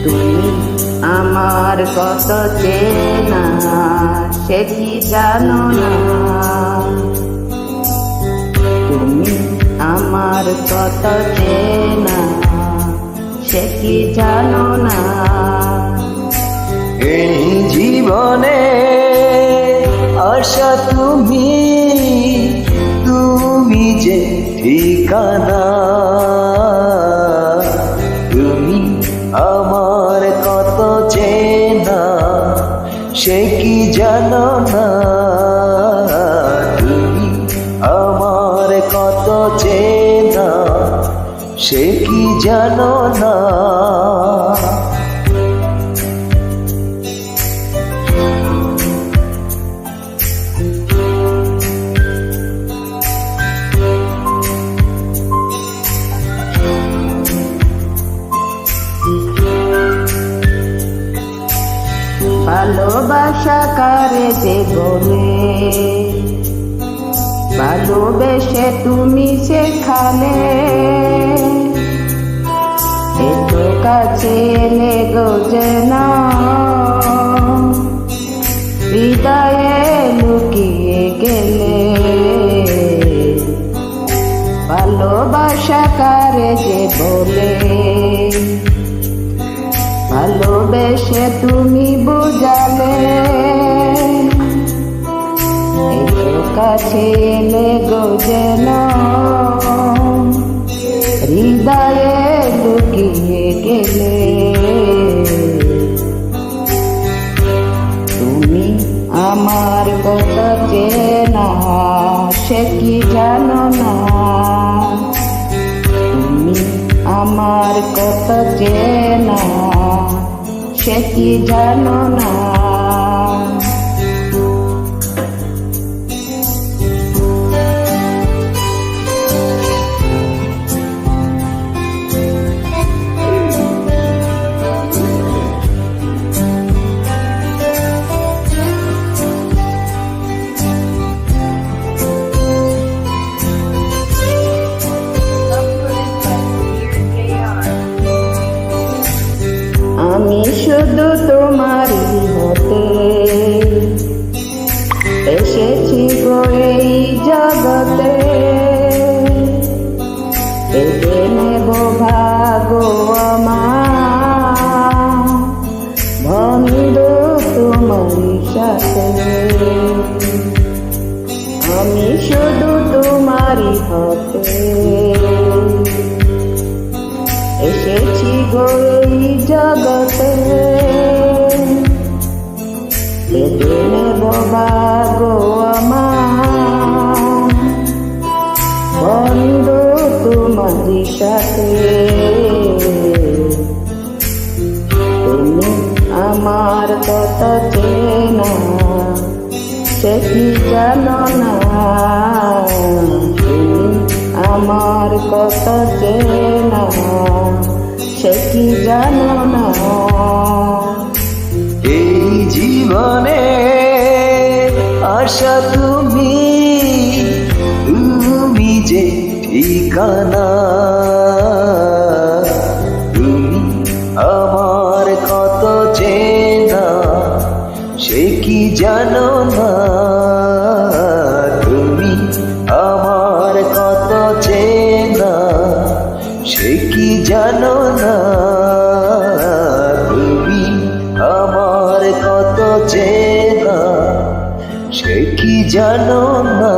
তুমি আমার কত চেনা সে কি জানো না, তুমি আমার কত চেনা সে কি জানো না। এই জীবনে আশা তুমি, তুমি যে ঠিকানা, তুমি আমার কত চেনা সে কি জানো না, তুমি আমার কত চেনা সে কি জানো না। ভালোবাসা কারে যে বলে, ভালোবেসে তুমি সেখানে একটু কাছে এলে গো যেন হৃদয়ে লুকিয়ে গেলে। ভালোবাসা কারে যে বলে, ভালোবেসে তুমি বুঝালে একটু কাছে এলে গো যেন হৃদয়ে লুকিয়ে গেলে। তুমি আমার কত চেনা সে কি জানো না, তুমি আমার কত চেনা সে কি জানো না। আমি শুধু তোমারই হতে এসেছি গো এই জগতে, পেতে নেব ভাগ্য আমার বন্ধু তোমারই সাথে। আমি শুধু তোমারই হতে এসেছি গো এই জগতে, পেতে নেব ভাগ্য আমার বন্ধু তোমারই সাথে। তুমি আমার কত চেনা সে কি জানো না, তুমি আমার কত চেনা সে কি জানো না। এই জীবনে আশা তুমি, তুমি যে ঠিকানা, তুমি আমার কত চেনা সে কি জানো না, তুমি আমার কত চেনা সে কি জানো না, তুমি আমার কত চেনা সে কি জানো না।